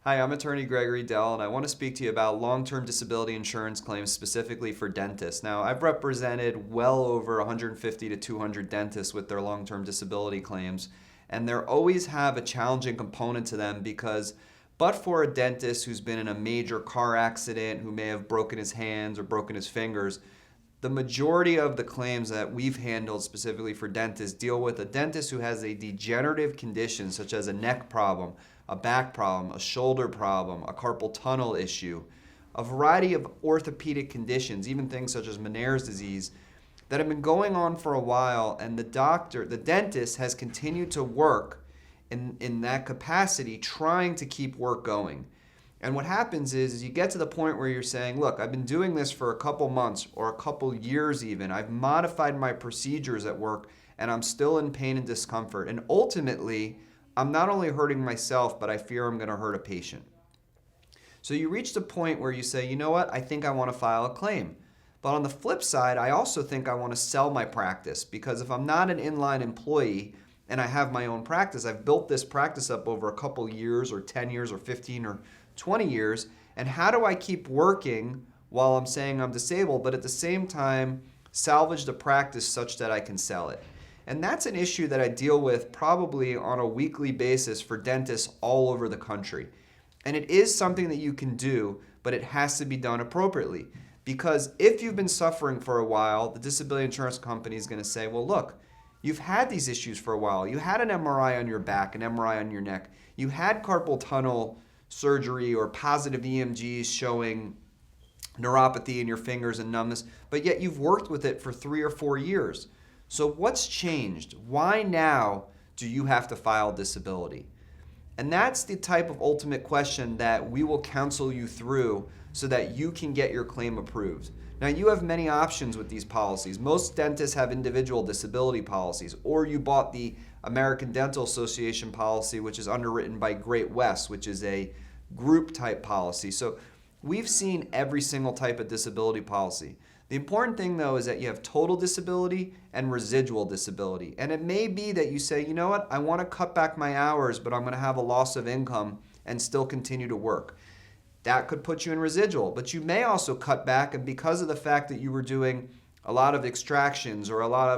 Hi, I'm attorney Gregory Dell, and I want to speak to you about long-term disability insurance claims specifically for dentists. Now, I've represented well over 150 to 200 dentists with their long-term disability claims, and there always have a challenging component to them because but for a dentist who's been in a major car accident, who may have broken his hands or broken his fingers, the majority of the claims that we've handled specifically for dentists deal with a dentist who has a degenerative condition such as a neck problem, a back problem, a shoulder problem, a carpal tunnel issue, a variety of orthopedic conditions, even things such as Meniere's disease, that have been going on for a while, and the dentist has continued to work in that capacity, trying to keep work going. And what happens is you get to the point where you're saying, look, I've been doing this for a couple months or a couple years even. I've modified my procedures at work and I'm still in pain and discomfort. And ultimately, I'm not only hurting myself, but I fear I'm going to hurt a patient. So you reach the point where you say, you know what, I think I want to file a claim. But on the flip side, I also think I want to sell my practice, because if I'm not an inline employee and I have my own practice, I've built this practice up over a couple years or 10 years or 15 or 20 years, and how do I keep working while I'm saying I'm disabled, but at the same time salvage the practice such that I can sell it? And that's an issue that I deal with probably on a weekly basis for dentists all over the country. And it is something that you can do, but it has to be done appropriately. Because if you've been suffering for a while, the disability insurance company is going to say, well, look, you've had these issues for a while. You had an MRI on your back, an MRI on your neck. You had carpal tunnel surgery or positive EMGs showing neuropathy in your fingers and numbness, but yet you've worked with it for 3 or 4 years. So what's changed? Why now do you have to file disability? And that's the type of ultimate question that we will counsel you through so that you can get your claim approved. Now, you have many options with these policies. Most dentists have individual disability policies, or you bought the American Dental Association policy, which is underwritten by Great West, which is a group type policy. So we've seen every single type of disability policy. The important thing, though, is that you have total disability and residual disability. And it may be that you say, you know what, I want to cut back my hours, but I'm going to have a loss of income and still continue to work. That could put you in residual, but you may also cut back, and because of the fact that you were doing a lot of extractions or a lot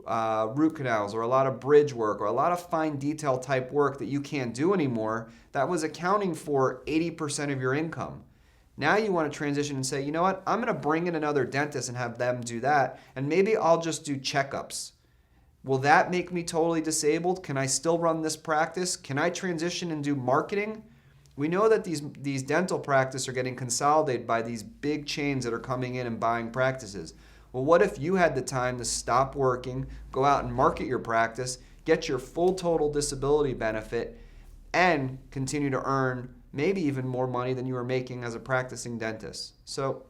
of root canals or a lot of bridge work or a lot of fine detail type work that you can't do anymore, that was accounting for 80% of your income. Now you want to transition and say, you know what, I'm going to bring in another dentist and have them do that, and maybe I'll just do checkups. Will that make me totally disabled? Can I still run this practice? Can I transition and do marketing? We know that these dental practices are getting consolidated by these big chains that are coming in and buying practices. Well, what if you had the time to stop working, go out and market your practice, get your full total disability benefit, and continue to earn maybe even more money than you were making as a practicing dentist? So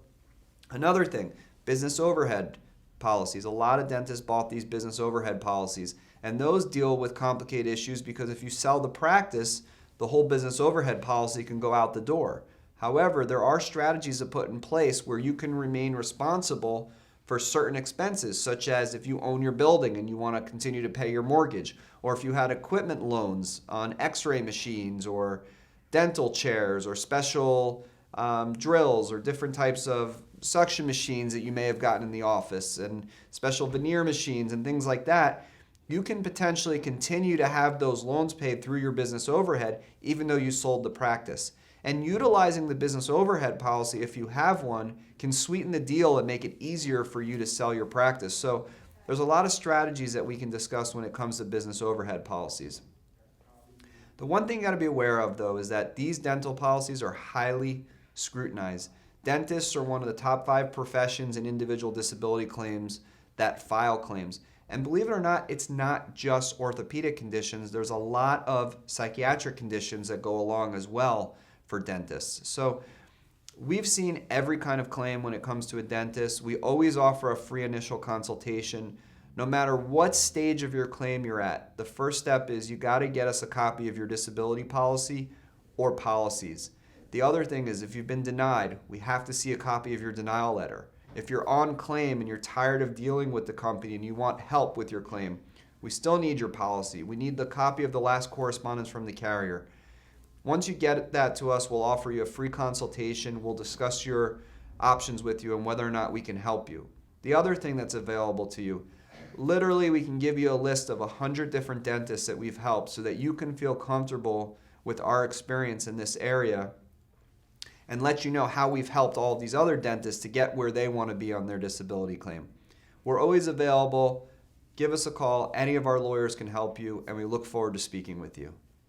another thing, business overhead policies. A lot of dentists bought these business overhead policies, and those deal with complicated issues because if you sell the practice, the whole business overhead policy can go out the door. However, there are strategies to put in place where you can remain responsible for certain expenses, such as if you own your building and you want to continue to pay your mortgage, or if you had equipment loans on x-ray machines or dental chairs or special drills or different types of suction machines that you may have gotten in the office and special veneer machines and things like that. You can potentially continue to have those loans paid through your business overhead even though you sold the practice. And utilizing the business overhead policy, if you have one, can sweeten the deal and make it easier for you to sell your practice. So there's a lot of strategies that we can discuss when it comes to business overhead policies. The one thing you got to be aware of, though, is that these dental policies are highly scrutinized. Dentists are one of the top 5 professions in individual disability claims that file claims. And believe it or not, it's not just orthopedic conditions. There's a lot of psychiatric conditions that go along as well for dentists. So we've seen every kind of claim when it comes to a dentist. We always offer a free initial consultation. No matter what stage of your claim you're at, the first step is you got to get us a copy of your disability policy or policies. The other thing is if you've been denied, we have to see a copy of your denial letter. If you're on claim and you're tired of dealing with the company and you want help with your claim, we still need your policy. We need the copy of the last correspondence from the carrier. Once you get that to us, we'll offer you a free consultation. We'll discuss your options with you and whether or not we can help you. The other thing that's available to you, literally we can give you a list of 100 different dentists that we've helped so that you can feel comfortable with our experience in this area and let you know how we've helped all of these other dentists to get where they want to be on their disability claim. We're always available. Give us a call. Any of our lawyers can help you, and we look forward to speaking with you.